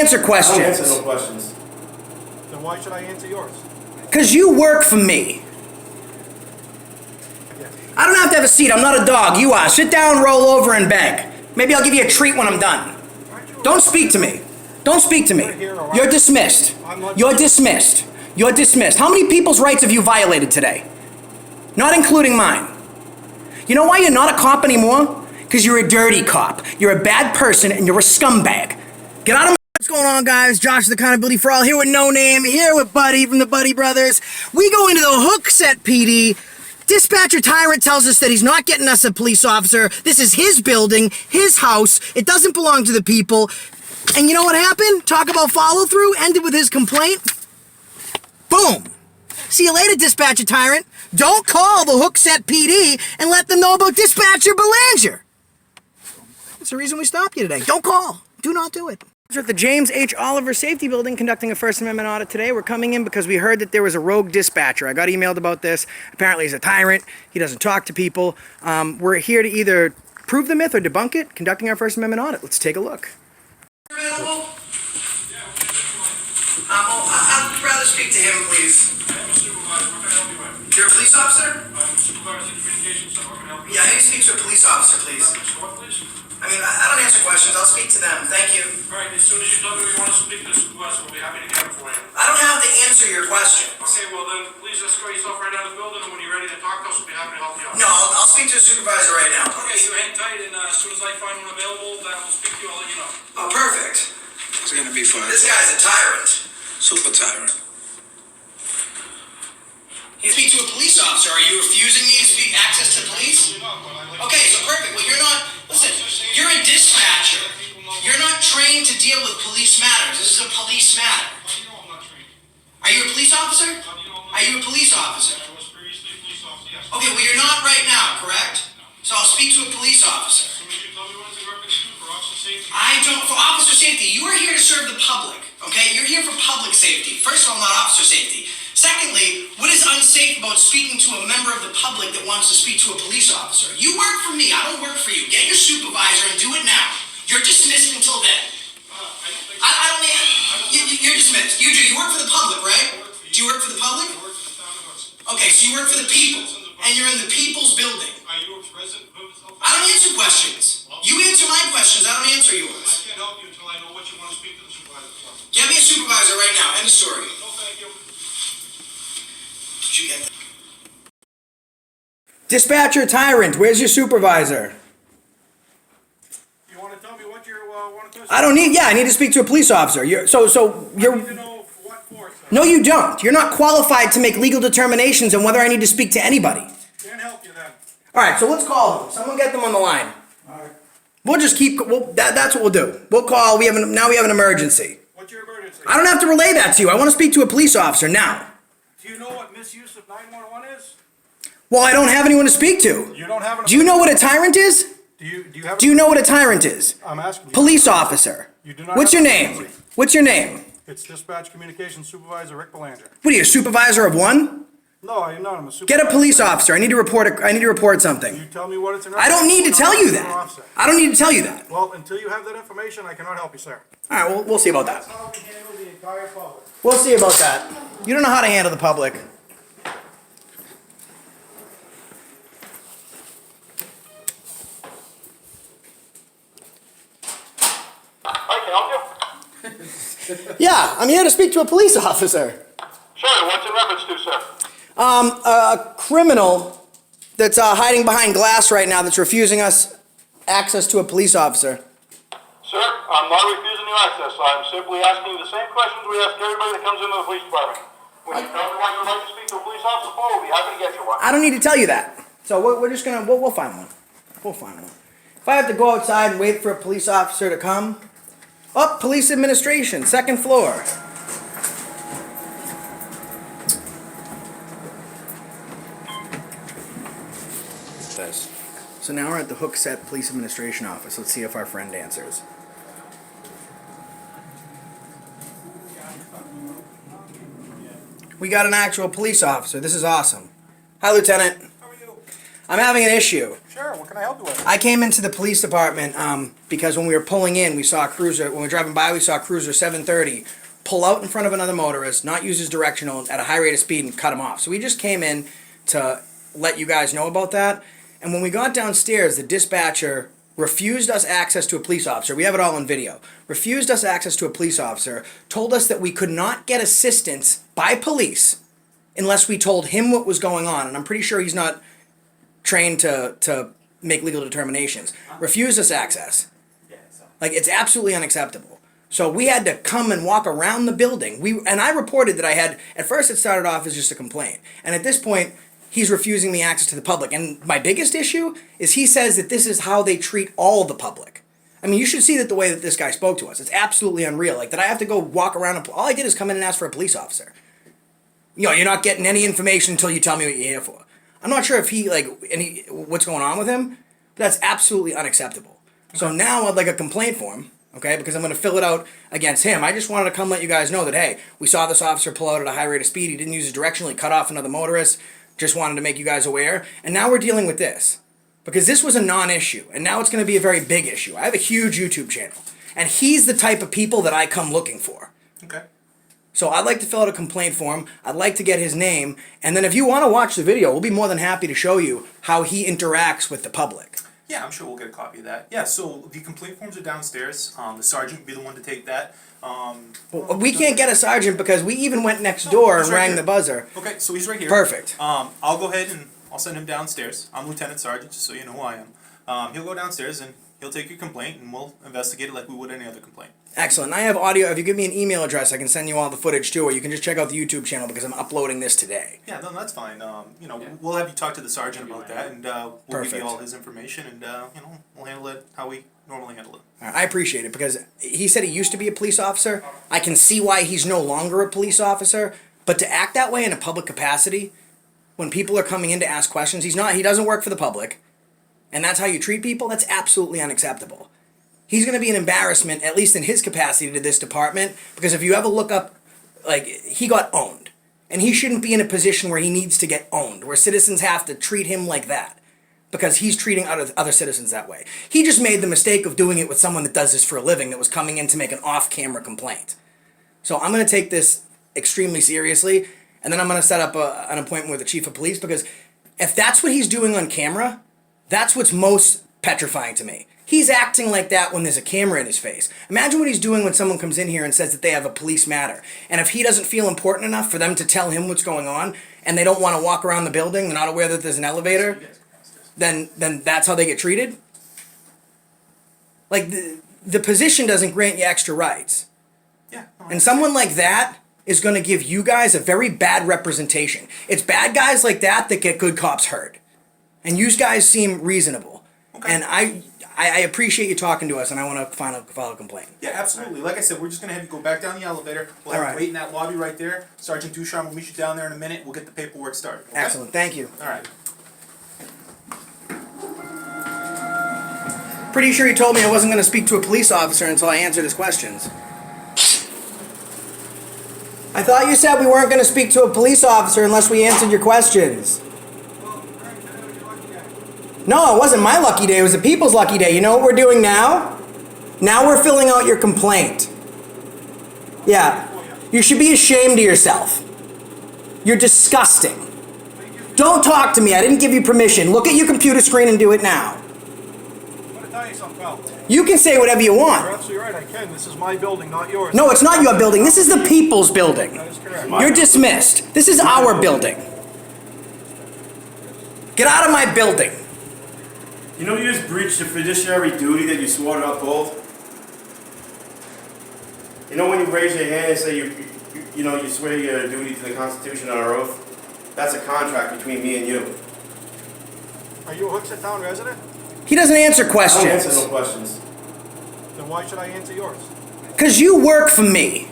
Answer questions. I don't answer no questions. Then why should I answer yours? Because you work for me. I don't have to have a seat. I'm not a dog. You are. Sit down, roll over, and beg. Maybe I'll give you a treat when I'm done. Don't speak to me. Don't speak to me. You're dismissed. You're dismissed. You're dismissed. How many people's rights have you violated today? Not including mine. You know why you're not a cop anymore? Because you're a dirty cop. You're a bad person, and you're a scumbag. Get out of my... What's going on, guys? Josh, the Accountability for All, here with No Name, here with Buddy from the Buddy Brothers. We go into the Hookset PD. Dispatcher Tyrant tells us that he's not getting us a police officer. This is his building, his house. It doesn't belong to the people. And you know what happened? Talk about follow-through. Ended with his complaint. Boom. See you later, Dispatcher Tyrant. Don't call the Hookset PD and let them know about Dispatcher Belanger. That's the reason we stopped you today. Don't call. Do not do it. We're at the James H. Oliver Safety Building conducting a First Amendment audit today. We're coming in because we heard that there was a rogue dispatcher. I got emailed about this. Apparently he's a tyrant. He doesn't talk to people. We're here to either prove the myth or debunk it, conducting our First Amendment audit. Let's take a look. Available? I'd rather speak to him, please. I am a supervisor. What can I help you with? You're a police officer? I'm a supervisor in communications, so what can I help you with? Yeah, I need to speak to a police officer, please. What, please? I mean, I don't answer questions. I'll speak to them. Thank you. All right, as soon as you tell me you want to speak to the supervisor, we'll be happy to get it for you. I don't have to answer your questions. Okay, well then, please escort yourself right out of the building, and when you're ready to talk to us, we'll be happy to help you out. No, I'll speak to a supervisor right now. Okay, you hang tight, and as soon as I find one available, then we'll speak to you, I'll let you know. Oh, perfect. It's gonna be fun. This guy's a tyrant. Super tyrant. You speak to a police officer. Are you refusing me to speak access to police? You're not, but I like Okay, so perfect. Well, you're not. Listen, you're a dispatcher. You're not trained to deal with police matters. This is a police matter. How do you know I'm not trained? Are you a police officer? How do you know I'm not Are you a police officer? I was previously a police officer, yes. Okay, well, you're not right now, correct? So I'll speak to a police officer. As soon as you tell me what it's in reference to for officer safety. I don't. For officer safety, you are here to serve the public. Okay, you're here for public safety. First of all, not officer safety. Secondly, what is unsafe about speaking to a member of the public that wants to speak to a police officer? You work for me. I don't work for you. Get your supervisor and do it now. You're dismissed until then. I don't need. You're dismissed. You do. You work for the public, right? Do you work for the public? I work for the town of Hudson. Okay, so you work for the people, and you're in the people's building. Are you a resident of Hudson? I don't answer questions. You answer my questions. I don't answer I yours. can't help you until I know what you want to speak to the supervisor for. Get me a supervisor right now. End of story. No, thank you. Did you get that? Dispatcher Tyrant, where's your supervisor? You want to tell me what you want to do? I don't need. Yeah, I need to speak to a police officer. You're. I need to know what for, sir. No, you don't. You're not qualified to make legal determinations on whether I need to speak to anybody. Can't help you then. All right, so let's call them. Someone get them on the line. All right. We'll just keep. That's what we'll do. We'll call. Now we have an emergency. What's your emergency? I don't have to relay that to you. I want to speak to a police officer now. Do you know what misuse of 911 is? Well, I don't have anyone to speak to. You don't have an. Do you know what a tyrant is? Do you have? Do you know what a tyrant is? I'm asking you. Police officer. You do not. What's have your an name? emergency. What's your name? It's Dispatch Communications Supervisor Rick Belanger. What are you, a supervisor of one? No, I'm not. I'm a supervisor. Get a police officer. I need to report something. You tell me what it's in. I don't need to tell you that. Officer. I don't need to tell you that. Well, until you have that information, I cannot help you, sir. All right, we'll see about that. That's how we handle the entire public. We'll see about that. You don't know how to handle the public. I can help you. Yeah, I'm here to speak to a police officer. Sure. What's in reference to, sir? A criminal that's hiding behind glass right now that's refusing us access to a police officer. Sir, I'm not refusing you access. I'm simply asking you the same questions we ask everybody that comes into the police department. When you tell me what you'd like to speak to a police officer for, we'll be happy to get you one. I don't need to tell you that. So we're just gonna, we'll find one. We'll find one. If I have to go outside and wait for a police officer to come, police administration, second floor. So now we're at the Hookset Police Administration Office. Let's see if our friend answers. We got an actual police officer. This is awesome. Hi, Lieutenant. How are you? I'm having an issue. Sure. What can I help you with? I came into the police department because when we were pulling in, we saw a cruiser. When we were driving by, we saw a cruiser 730 pull out in front of another motorist, not use his directional at a high rate of speed, and cut him off. So we just came in to let you guys know about that. And when we got downstairs, the dispatcher refused us access to a police officer. We have it all on video. Refused us access to a police officer, told us that we could not get assistance by police unless we told him what was going on. And I'm pretty sure he's not trained to make legal determinations. Refused us access. Like, it's absolutely unacceptable. So we had to come and walk around the building. And I reported that I had, at first it started off as just a complaint. And at this point, he's refusing me access to the public. And my biggest issue is he says that this is how they treat all the public. I mean, you should see that the way that this guy spoke to us. It's absolutely unreal. Like, that I have to go walk around and, all I did is come in and ask for a police officer. You know, you're not getting any information until you tell me what you're here for. I'm not sure if he, like, what's going on with him, but that's absolutely unacceptable. So now I'd like a complaint form, okay, because I'm going to fill it out against him. I just wanted to come let you guys know that, hey, we saw this officer pull out at a high rate of speed. He didn't use his directional. He cut off another motorist. Just wanted to make you guys aware. And now we're dealing with this. Because this was a non-issue. And now it's going to be a very big issue. I have a huge YouTube channel. And he's the type of people that I come looking for. Okay. So I'd like to fill out a complaint form. I'd like to get his name. And then if you want to watch the video, we'll be more than happy to show you how he interacts with the public. Yeah, I'm sure we'll get a copy of that. Yeah, so the complaint forms are downstairs. The sergeant will be the one to take that. Well, we can't get a sergeant because we even went next door and he's right rang here. the buzzer. Okay, so he's right here. Perfect. I'll go ahead and I'll send him downstairs. I'm Lieutenant Sergeant, just so you know who I am. He'll go downstairs and he'll take your complaint and we'll investigate it like we would any other complaint. Excellent. I have audio. If you give me an email address, I can send you all the footage too, or you can just check out the YouTube channel because I'm uploading this today. Yeah, no, that's fine. We'll have you talk to the sergeant about that, and we'll give Perfect. you all his information, and we'll handle it how we normally handle it. All right, I appreciate it because he said he used to be a police officer. I can see why he's no longer a police officer, but to act that way in a public capacity, when people are coming in to ask questions, he doesn't work for the public, and that's how you treat people. That's absolutely unacceptable. He's going to be an embarrassment, at least in his capacity, to this department, because if you ever look up, like, he got owned. And he shouldn't be in a position where he needs to get owned, where citizens have to treat him like that, because he's treating other citizens that way. He just made the mistake of doing it with someone that does this for a living, that was coming in to make an off-camera complaint. So I'm going to take this extremely seriously, and then I'm going to set up an appointment with the chief of police, because if that's what he's doing on camera, that's what's most petrifying to me. He's acting like that when there's a camera in his face. Imagine what he's doing when someone comes in here and says that they have a police matter. And if he doesn't feel important enough for them to tell him what's going on, and they don't want to walk around the building, they're not aware that there's an elevator, then that's how they get treated? Like, the position doesn't grant you extra rights. Yeah. And someone like that is going to give you guys a very bad representation. It's bad guys like that get good cops hurt. And you guys seem reasonable. Okay. And I appreciate you talking to us, and I want to file a complaint. Yeah, absolutely. Like I said, we're just going to have you go back down the elevator. We'll have All right. you wait in that lobby right there. Sergeant Ducharme will meet you down there in a minute. We'll get the paperwork started. Okay? Excellent. Thank you. All right. Pretty sure he told me I wasn't going to speak to a police officer until I answered his questions. I thought you said we weren't going to speak to a police officer unless we answered your questions. No, it wasn't my lucky day. It was the people's lucky day. You know what we're doing now? Now we're filling out your complaint. Yeah. You should be ashamed of yourself. You're disgusting. Don't talk to me. I didn't give you permission. Look at your computer screen and do it now. I'm going to tell you something, pal. You can say whatever you You're want. absolutely right, I can. This is my building, not yours. No, it's not your building. This is the people's building. That is correct. You're dismissed. This is our building. Get out of my building. You know you just breached the fiduciary duty that you swore to uphold? You know when you raise your hand and say you swear your duty to the Constitution on our oath? That's a contract between me and you. Are you a Hooksett Town resident? He doesn't answer I don't questions. answer no questions. Then why should I answer yours? Because you work for me.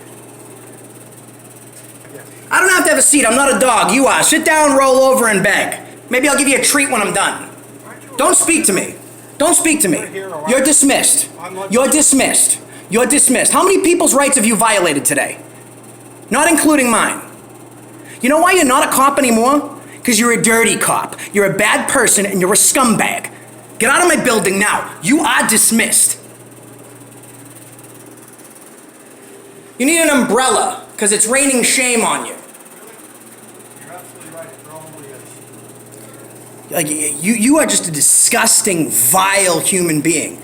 I don't have to have a seat. I'm not a dog. You are. Sit down, roll over, and beg. Maybe I'll give you a treat when I'm done. Don't speak to me. Don't speak to me. You're dismissed. You're dismissed. You're dismissed. How many people's rights have you violated today? Not including mine. You know why you're not a cop anymore? Because you're a dirty cop. You're a bad person and you're a scumbag. Get out of my building now. You are dismissed. You need an umbrella, because it's raining shame on you. You're absolutely right, it probably is. Like, you are just a disgusting, vile human being.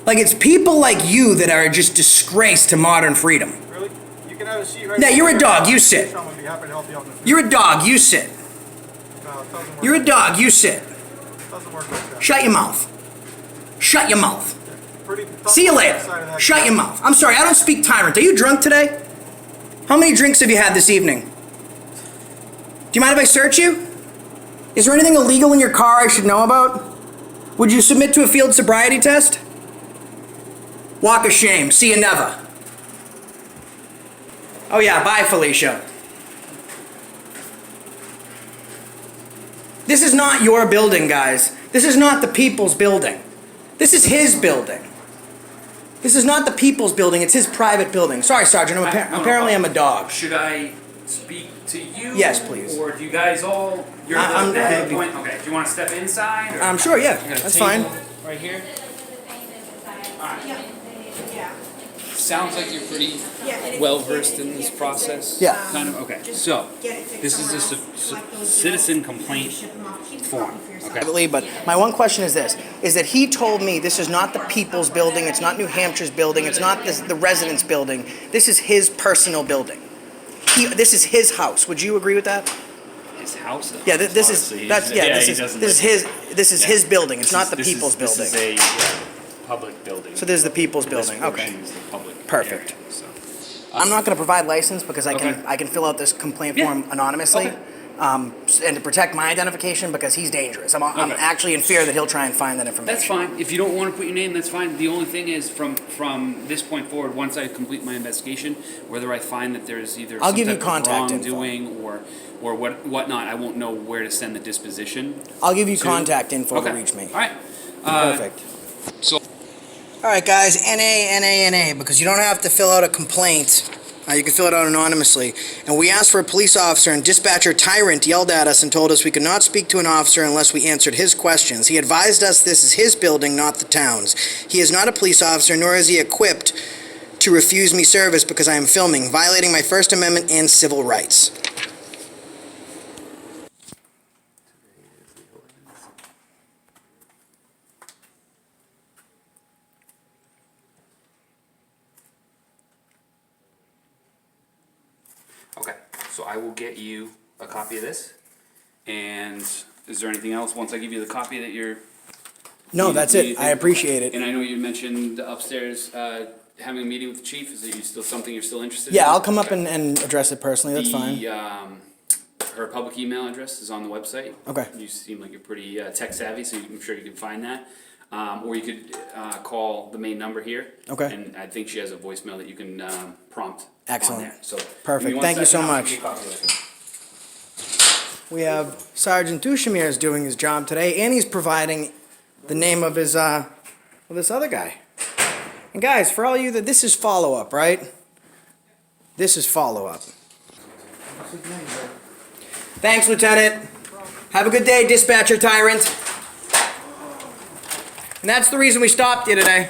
Like, it's people like you that are just disgrace to modern freedom. Really? You can have a seat right Now, you're a there. dog, you sit. Someone would be happy to help you out in the future. You're a dog, you sit. No, it doesn't work. You're a dog, you sit. It doesn't work like that. Shut your mouth. Shut your mouth. Pretty tough See you on the later. side of that Shut guy. your mouth. I'm sorry, I don't speak tyrant. Are you drunk today? How many drinks have you had this evening? Do you mind if I search you? Is there anything illegal in your car I should know about? Would you submit to a field sobriety test? Walk of shame. See you never. Oh yeah, bye Felicia. This is not your building, guys. This is not the people's building. This is his building. This is not the people's building, it's his private building. Sorry, Sergeant, apparently I'm a dog. Should I speak to you? Yes, please. Or do you guys all, you're I'm the head happy. point, okay, do you wanna step inside or? I'm sure, yeah, You got a that's table fine. Right here? Yeah. Sounds like you're pretty well versed in this process. Yeah. Kind of, okay, so, this is a citizen complaint form, okay? Privately, but my one question is this, is that he told me this is not the people's building, it's not New Hampshire's building, it's not the residents' building, this is his personal building. This is his house, would you agree with that? His house? Yeah, this Honestly, is, that's, yeah, he doesn't this is Yeah. his building, it's This not is- the this is- people's building. This is a public building. So this is the people's This building, portion okay. is the public Perfect. area, so. I'm not gonna provide license because I Okay. can fill out this complaint Yeah. form anonymously. Okay. And to protect my identification because he's dangerous. I'm Okay. actually in fear that he'll try and find that information. That's fine. If you don't want to put your name, that's fine. The only thing is, from this point forward, once I complete my investigation, whether I find that there's either I'll some give you type of contact info. wrongdoing or whatnot, I won't know where to send the disposition. I'll give you to- contact info Okay. to reach me. All right. Perfect. So. All right, guys, NA, because you don't have to fill out a complaint. You can fill it out anonymously. And we asked for a police officer, and dispatcher Tyrant yelled at us and told us we could not speak to an officer unless we answered his questions. He advised us this is his building, not the town's. He is not a police officer, nor is he equipped to refuse me service because I am filming, violating my First Amendment and civil rights. Okay, so I will get you a copy of this. And is there anything else once I give you the copy that you're? No, that's it. I appreciate it. And I know you mentioned upstairs having a meeting with the chief. Is it still something you're still interested in? Yeah, I'll come up and address it personally. That's fine. Her public email address is on the website. Okay. You seem like you're pretty tech savvy, so I'm sure you can find that. Or you could call the main number here. Okay. And I think she has a voicemail that you can prompt Excellent. on there. So Perfect. give me one Thank you so second, I'll much. give you a copy of it. We have Sergeant Dushemir is doing his job today, and he's providing the name of his this other guy. And guys, for all you that this is follow-up, right? This is follow-up. Thanks, Lieutenant. Have a good day, Dispatcher Tyrant. And that's the reason we stopped you today.